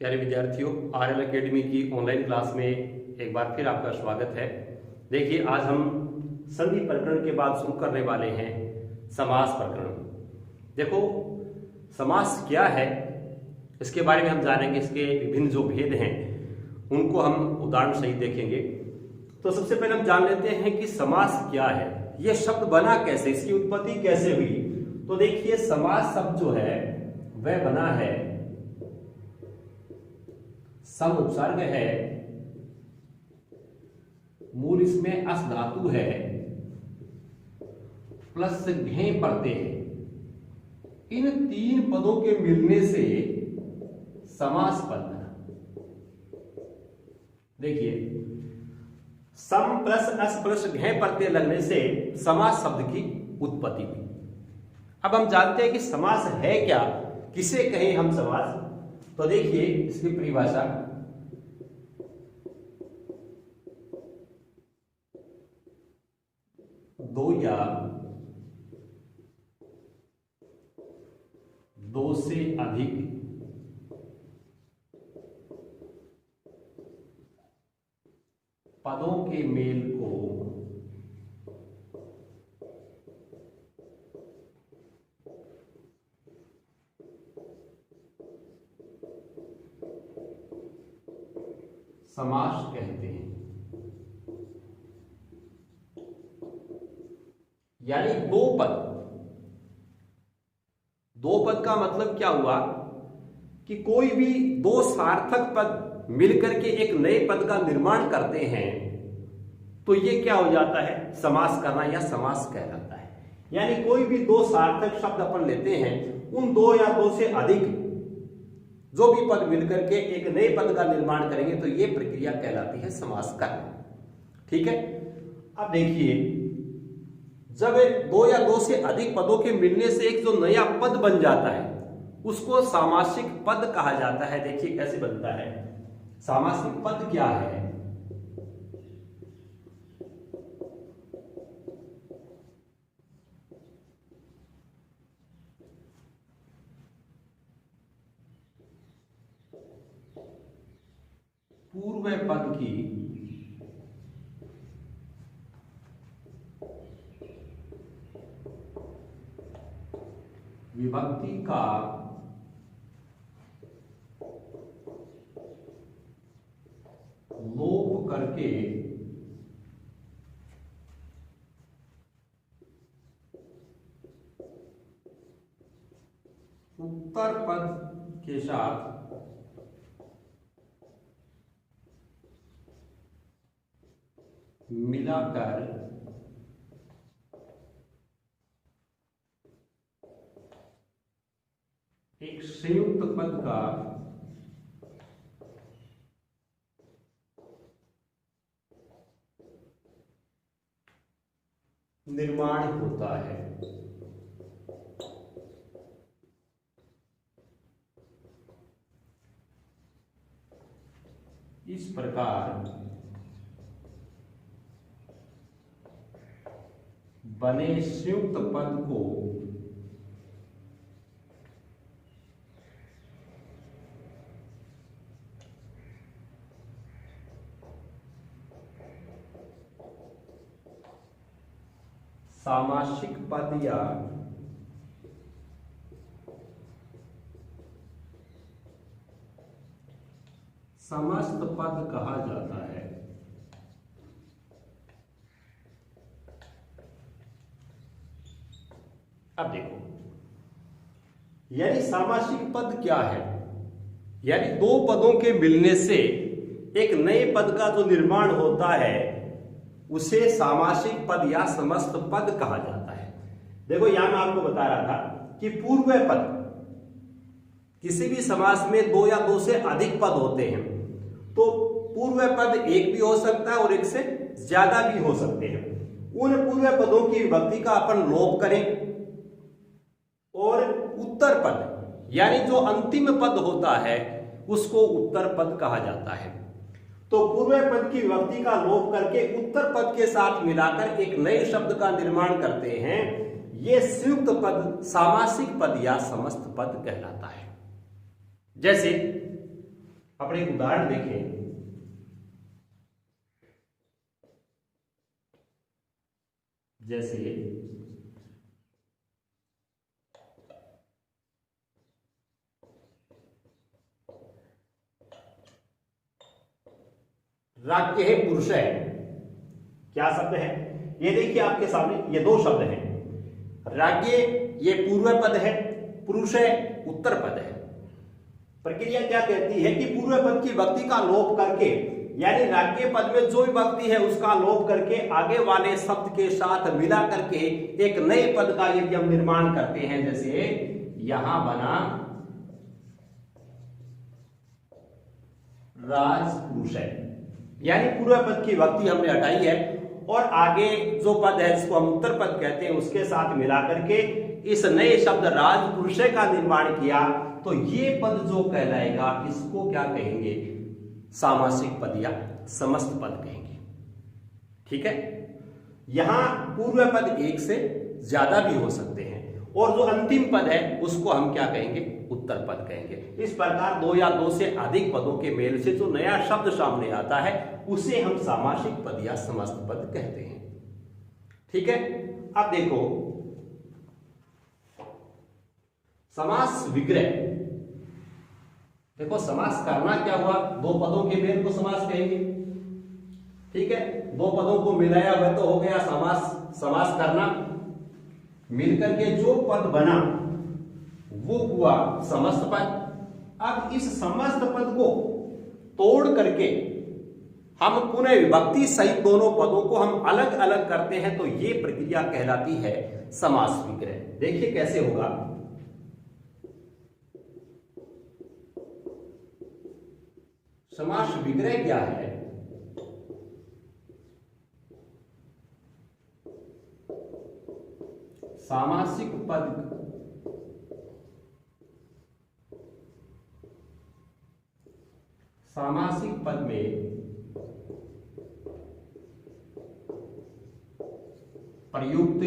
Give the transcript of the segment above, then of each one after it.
प्यारे विद्यार्थियों, RL academy की ऑनलाइन क्लास में एक बार फिर आपका स्वागत है। देखिए, आज हम संधि प्रकरण के बाद शुरू करने वाले हैं समास प्रकरण। देखो, समास क्या है इसके बारे में हम जानेंगे। इसके विभिन्न जो भेद हैं उनको हम उदाहरण सहित देखेंगे। तो सबसे पहले हम जान लेते हैं कि समास क्या है, यह शब्द बना कैसे, इसकी उत्पत्ति कैसे हुई। तो देखिए, समास शब्द जो है वह बना है, सम उपसर्ग है, मूल इसमें अस धातु है, प्लस घे प्रत्यय है। इन तीन पदों के मिलने से समास पद बना। देखिए, सम प्लस अस प्लस घे प्रत्यय लगने से समास शब्द की उत्पत्ति हुई। अब हम जानते हैं कि समास है क्या, किसे कहें हम समास। तो देखिए, इसकी परिभाषा दो या दो से अधिक पदों के मेल को समास कहते हैं। यानी दो पद का मतलब क्या हुआ कि कोई भी दो सार्थक पद मिलकर के एक नए पद का निर्माण करते हैं तो ये क्या हो जाता है, समास करना या समास कहलाता है। यानी कोई भी दो सार्थक शब्द अपन लेते हैं, उन दो या दो से अधिक जो भी पद मिलकर के एक नए पद का निर्माण करेंगे तो ये प्रक्रिया कहलाती है समास करना। ठीक है। अब देखिए, जब दो या दो से अधिक पदों के मिलने से एक जो नया पद बन जाता है उसको सामासिक पद कहा जाता है। देखिए कैसे बनता है सामासिक पद। क्या है, पूर्व पद की विभक्ति का लोप करके उत्तर पद के साथ मिलाकर एक संयुक्त पद का निर्माण होता है। इस प्रकार बने संयुक्त पद को सामासिक पद या समस्त पद कहा जाता है। अब देखो, यानी सामासिक पद क्या है, यानी दो पदों के मिलने से एक नए पद का जो निर्माण होता है उसे सामासिक पद या समस्त पद कहा जाता है। देखो, यहां मैं आपको बता रहा था कि पूर्व पद, किसी भी समास में दो या दो से अधिक पद होते हैं तो पूर्व पद एक भी हो सकता है और एक से ज्यादा भी हो सकते हैं। उन पूर्व पदों की विभक्ति का अपन लोप करें और उत्तर पद यानी जो अंतिम पद होता है उसको उत्तर पद कहा जाता है। तो पूर्व पद की विभक्ति का लोप करके उत्तर पद के साथ मिलाकर एक नए शब्द का निर्माण करते हैं, ये संयुक्त पद सामासिक पद या समस्त पद कहलाता है। जैसे अपने एक उदाहरण देखें। जैसे राज्य है, पुरुष है। क्या शब्द है ये? देखिए आपके सामने ये दो शब्द हैं। राज्य ये पूर्व पद है, पुरुष है उत्तर पद है। प्रक्रिया क्या कहती है कि पूर्व पद की विभक्ति का लोप करके, यानी राज्य पद में जो विभक्ति है उसका लोप करके आगे वाले शब्द के साथ मिला करके एक नए पद का यदि हम निर्माण करते हैं, जैसे यहां बना राजपुरुष है, यानी पूर्व पद की विभक्ति हमने हटाई है और आगे जो पद है जिसको हम उत्तर पद कहते हैं उसके साथ मिला करके इस नए शब्द राजपुरुष का निर्माण किया, तो ये पद जो कहलाएगा इसको क्या कहेंगे? सामासिक पद या समस्त पद कहेंगे। ठीक है। यहां पूर्व पद एक से ज्यादा भी हो सकते हैं और जो अंतिम पद है उसको हम क्या कहेंगे? उत्तर पद कहेंगे। इस प्रकार दो या दो से अधिक पदों के मेल से जो नया शब्द सामने आता है उसे हम सामासिक पद या समस्त पद कहते हैं। ठीक है। अब देखो समास विग्रह। देखो समास करना क्या हुआ? दो पदों के मेल को समास कहेंगे। ठीक है। दो पदों को मिलाया हुआ तो हो गया समास। समास करना, मिलकर के जो पद बना वो हुआ समस्त पद। अब इस समस्त पद को तोड़ करके हम पुनः विभक्ति सहित दोनों पदों को हम अलग अलग करते हैं, तो ये प्रक्रिया कहलाती है समास विग्रह। देखिए कैसे होगा। समास विग्रह क्या है? सामासिक पद सामासिक पद में प्रयुक्त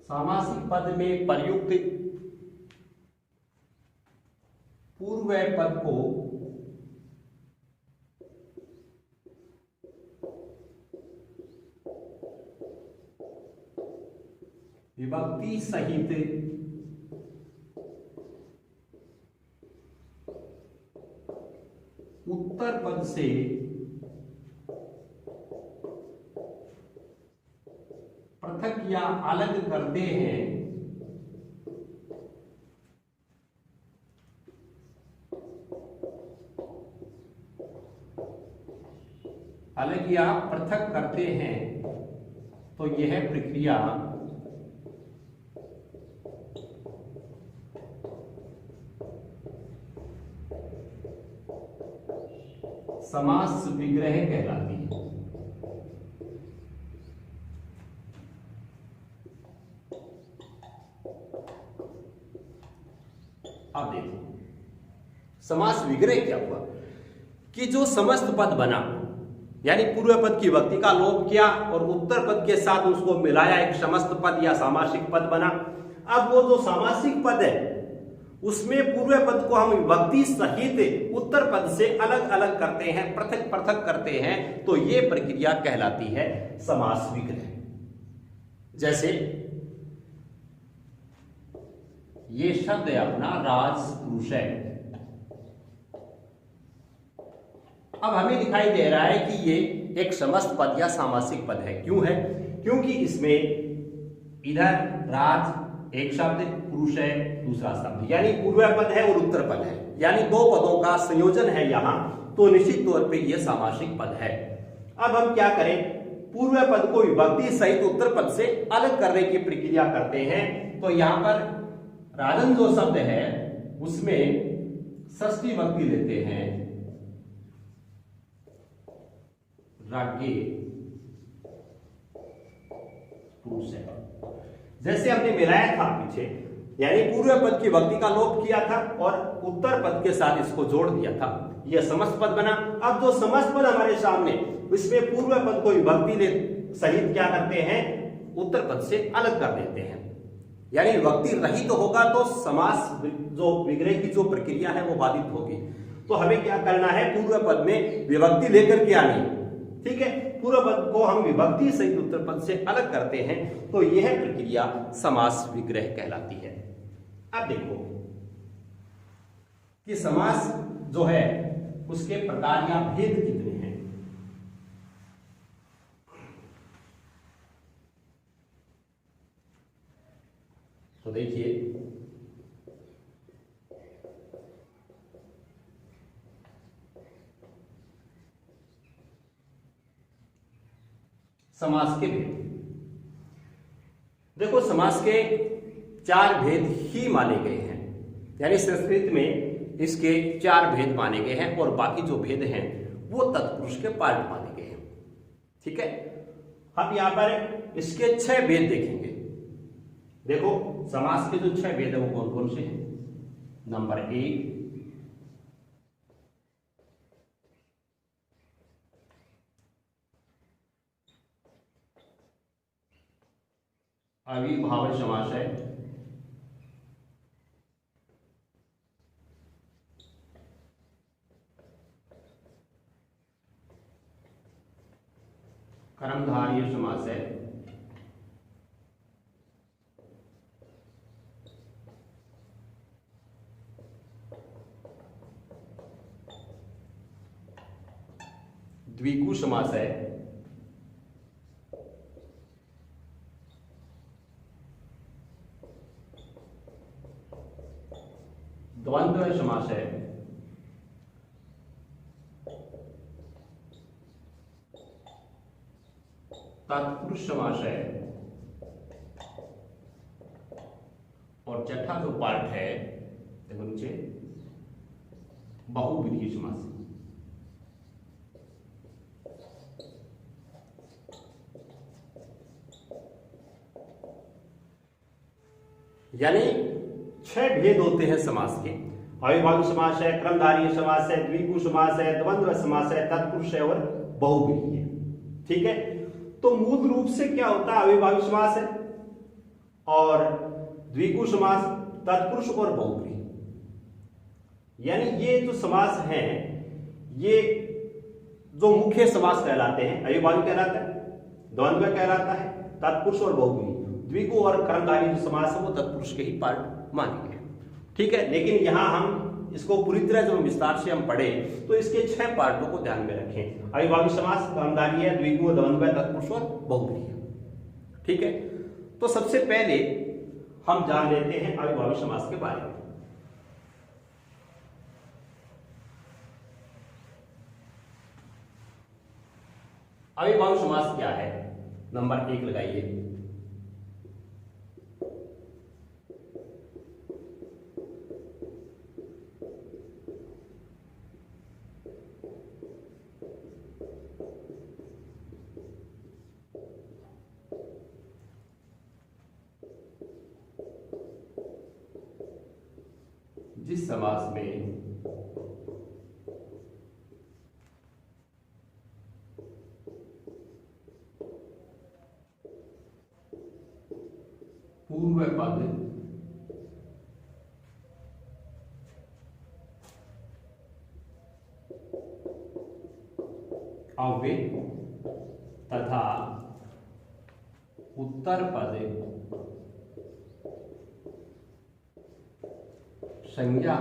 सामासिक पद में प्रयुक्त पूर्व पद को विभक्ति सहित उत्तर पद से पृथक या अलग करते हैं, अलग या पृथक करते हैं, तो यह प्रक्रिया समास विग्रह कहलाती है। अब देखो समास विग्रह क्या हुआ कि जो समस्त पद बना, यानी पूर्व पद की विभक्ति का लोप किया और उत्तर पद के साथ उसको मिलाया, एक समस्त पद या सामासिक पद बना। अब वो जो सामासिक पद है उसमें पूर्व पद को हम विभक्ति सहित उत्तर पद से अलग अलग करते हैं, पृथक पृथक करते हैं, तो ये प्रक्रिया कहलाती है समास विग्रह। जैसे ये शब्द है अपना राजपुरुष है। अब हमें दिखाई दे रहा है कि ये एक समस्त पद या सामासिक पद है। क्यों है? क्योंकि इसमें इधर राज एक शब्द, पुरुष है दूसरा शब्द, यानी पूर्व पद है और उत्तर पद है, यानी दो पदों का संयोजन है यहां, तो निश्चित तौर पे यह सामासिक पद है। अब हम क्या करें? पूर्व पद को विभक्ति सहित उत्तर पद से अलग करने की प्रक्रिया करते हैं। तो यहां पर राजन जो शब्द है उसमें षष्ठी विभक्ति लेते हैं, राज्ञे पुरुष है। जैसे हमने मिलाया था पीछे, यानी पूर्व पद की विभक्ति का लोप किया था और उत्तर पद के साथ इसको जोड़ दिया था, यह समस्त पद बना। अब जो समस्त पद हमारे सामने, इसमें पूर्व पद को विभक्ति सहित क्या करते हैं? उत्तर पद से अलग कर देते हैं। यानी विभक्ति रहित तो होगा तो समास जो विग्रह की जो प्रक्रिया है वो बाधित होगी। तो हमें क्या करना है, पूर्व पद में विभक्ति लेकर के आनी है। ठीक है, पूर्व पद को हम विभक्ति सहित उत्तर पद से अलग करते हैं तो यह प्रक्रिया समास विग्रह कहलाती है। अब देखो कि समास जो है उसके प्रकार या भेद कितने हैं। तो देखिए, समास के भेद। देखो, समास के 4 भेद ही माने गए हैं, यानी संस्कृत में इसके 4 भेद माने गए हैं और बाकी जो भेद हैं वो तत्पुरुष के पार्ट माने गए हैं। ठीक है, हम यहां पर इसके 6 भेद देखेंगे। देखो, समास के जो 6 भेद है वो कौन कौन से हैं। नंबर 1, अविभाज्य समास है। कर्मधारय समास है। द्विगु समास है। द्वंद्व समास है। तत्पुरुष समास है। और छठा जो पार्ट है देखो नीचे, बहुव्रीहि समास। यानी 6 भेद होते हैं समास के। अविभाज्य समास है, कर्मधारय समास है, द्विगु समास है, द्वंद्व समास है, तत्पुरुष है और बहुव्रीहि है। ठीक है, तो मूल रूप से क्या होता है, अविभाज्य समास है और द्विगु समास, तत्पुरुष और बहुव्रीहि। यानी ये जो समास हैं ये जो मुख्य समास कहलाते हैं। अविभाज्य कहलाता है, द्वंद्व कहलाता है, तत्पुरुष और बहुव्रीहि। द्विगु और कर्मधारय जो समास है वो तत्पुरुष के ही पार्ट माने गए। ठीक है, लेकिन यहां हम इसको पूरी तरह जो विस्तार से हम पढ़े तो इसके 6 पार्टों को ध्यान में रखें। अविभाज्य समास, कर्मधारय, द्विगु, द्वंद्व, तत्पुरुष और बहुव्रीहि। ठीक है, तो सबसे पहले हम जान लेते हैं अविभाज्य समास के बारे में। अविभाज्य समास क्या है, नंबर 1 लगाइए। जिस समास में पूर्व पद अव्यय तथा उत्तर पद संज्ञा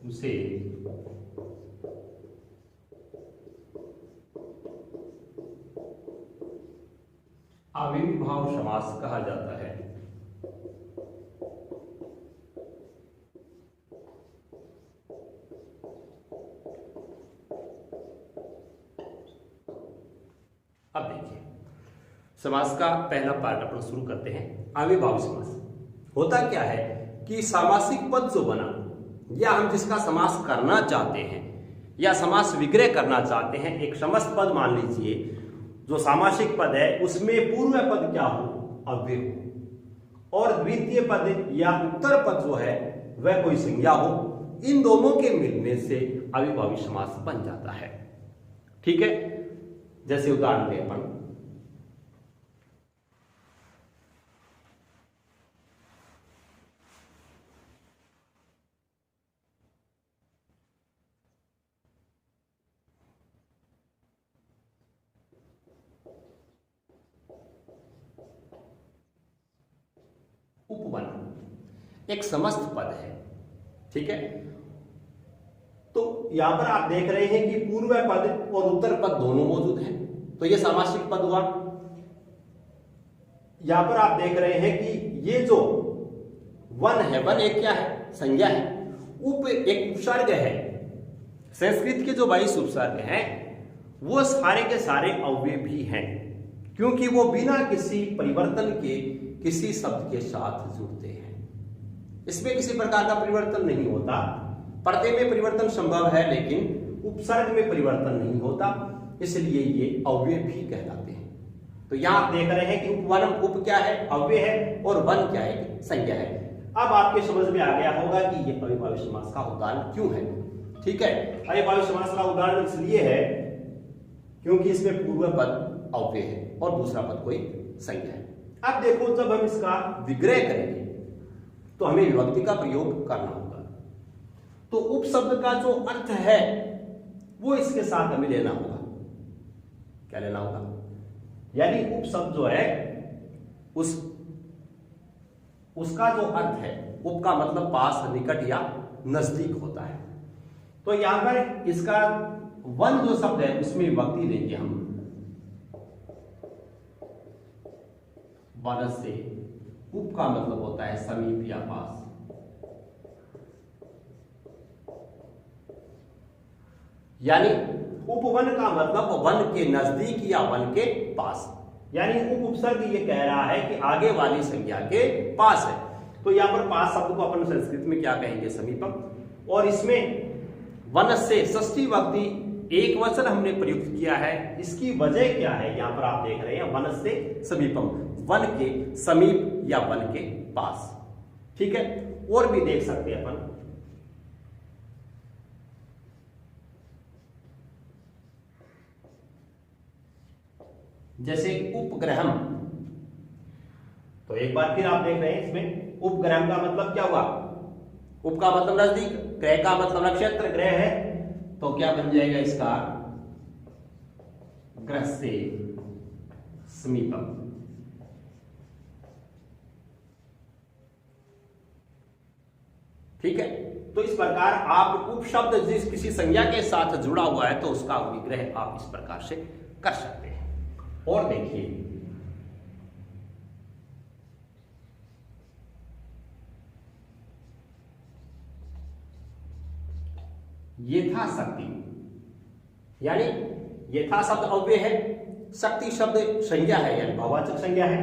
उसे अविभाव समास कहा जाता है। अब देखिए, समास का पहला पार्ट अपन शुरू करते हैं। अविभाज्य समास होता क्या है कि सामासिक पद जो बना या हम जिसका समास करना चाहते हैं या समास विग्रह करना चाहते हैं, एक समस्त पद मान लीजिए जो सामासिक पद है उसमें पूर्व पद क्या हो, अव्यय हो, और द्वितीय पद या उत्तर पद जो है वह कोई संज्ञा हो। इन दोनों के मिलने से अविभाज्य समास बन जाता है। ठीक है, जैसे उदाहरण दें अपन, उपवन एक समस्त पद है, ठीक है। तो यहां पर आप देख रहे हैं कि पूर्व पद और उत्तर पद दोनों मौजूद हैं, तो यह सामासिक पद हुआ। यहां पर आप देख रहे हैं कि ये जो वन है, वन एक क्या है, संज्ञा है। उप एक उपसर्ग है। संस्कृत के जो 22 उपसर्ग हैं वो सारे के सारे अव्यय भी हैं, क्योंकि वो बिना किसी परिवर्तन के किसी शब्द के साथ जुड़ते हैं। इसमें किसी प्रकार का परिवर्तन नहीं होता। प्रत्यय में परिवर्तन संभव है लेकिन उपसर्ग में परिवर्तन नहीं होता, इसलिए ये अव्यय भी कहलाते हैं। तो यहां आप देख रहे हैं कि उपवनम, उप क्या है, अव्यय है, और वन क्या है, संज्ञा है। अब आपके समझ में आ गया होगा कि ये अविभाज्य समास का उदाहरण क्यों है, ठीक है। अविभाज्य समास का उदाहरण इसलिए है क्योंकि इसमें पूर्व पद अव्यय है और दूसरा पद कोई संज्ञा है। अब देखो, जब हम इसका विग्रह करेंगे तो हमें विभक्ति का प्रयोग करना होगा। तो उप शब्द का जो अर्थ है वो इसके साथ हमें लेना होगा। क्या लेना होगा? यानी उप शब्द जो है उसका जो अर्थ है, उप का मतलब पास, निकट या नजदीक होता है। तो यहां पर इसका वन जो शब्द है उसमें विभक्ति देंगे हम, वन से। उप का मतलब होता है समीप या पास। यानी उपवन का मतलब वन के नजदीक या वन के पास। यानी उपसर्ग ये कह रहा है कि आगे वाली संज्ञा के पास है। तो यहां पर पास शब्द को अपन संस्कृत में क्या कहेंगे, समीपम। और इसमें वन से षष्ठी विभक्ति एक वचन हमने प्रयुक्त किया है। इसकी वजह क्या है, यहां पर आप देख रहे हैं वन से समीपम, वन के समीप या वन के पास, ठीक है। और भी देख सकते हैं अपन, जैसे उपग्रहम। तो एक बार फिर आप देख रहे हैं इसमें उपग्रहम का मतलब क्या हुआ, उप का मतलब नजदीक, ग्रह का मतलब नक्षत्र, ग्रह है। तो क्या बन जाएगा इसका, ग्रह से समीपम। ठीक है। तो इस प्रकार आप उपशब्द जिस किसी संज्ञा के साथ जुड़ा हुआ है तो उसका विग्रह आप इस प्रकार से कर सकते हैं। और देखिए, यथाशक्ति, यानी यथा शब्द अव्यय है, शक्ति शब्द संज्ञा है यानी भाववाचक संज्ञा है।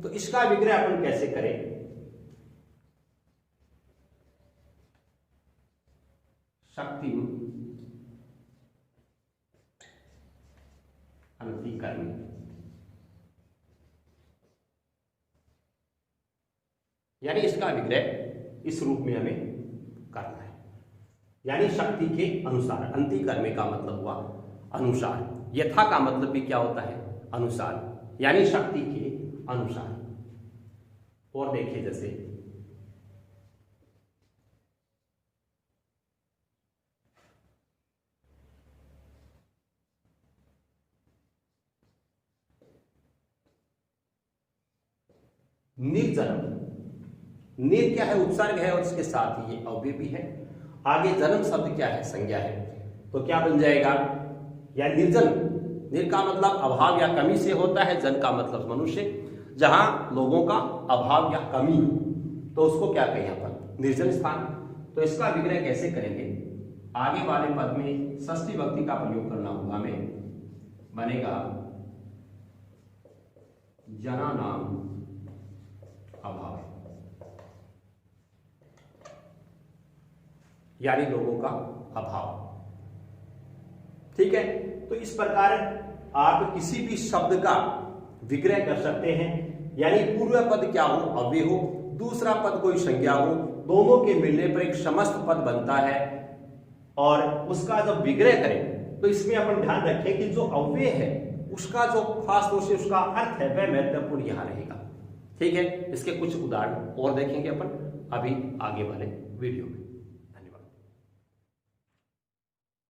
तो इसका विग्रह अपन कैसे करें, शक्ति अंतिकर्मी, यानी इसका विग्रह इस रूप में हमें करना है। यानी शक्ति के अनुसार, अंतिकर्मी का मतलब हुआ अनुसार, यथा का मतलब भी क्या होता है, अनुसार, यानी शक्ति के अनुसार। और देखिए, जैसे निर्जन्म, निर क्या है, उपसर्ग है और इसके साथ ही ये अव्यय भी है। आगे जन्म शब्द क्या है, संज्ञा है। तो क्या बन जाएगा, या निर्जन, निर का मतलब अभाव या कमी से होता है, जन का मतलब मनुष्य, जहां लोगों का अभाव या कमी हो तो उसको क्या कहें अपन, निर्जन स्थान। तो इसका विग्रह कैसे करेंगे, आगे वाले पद में षष्ठी विभक्ति का प्रयोग करना होगा हमें, बनेगा जना नाम अभाव, यानी लोगों का अभाव। ठीक है। तो इस प्रकार आप किसी भी शब्द का विग्रह कर सकते हैं। यानी पूर्व पद क्या हो, अव्यय हो, दूसरा पद कोई संज्ञा हो, दोनों के मिलने पर एक समस्त पद बनता है। और उसका जब विग्रह करें तो इसमें अपन ध्यान रखें कि जो अव्यय है उसका जो खास तौर से उसका अर्थ है वह महत्वपूर्ण यहां रहेगा। ठीक है। इसके कुछ उदाहरण और देखेंगे अपन अभी आगे वाले वीडियो में।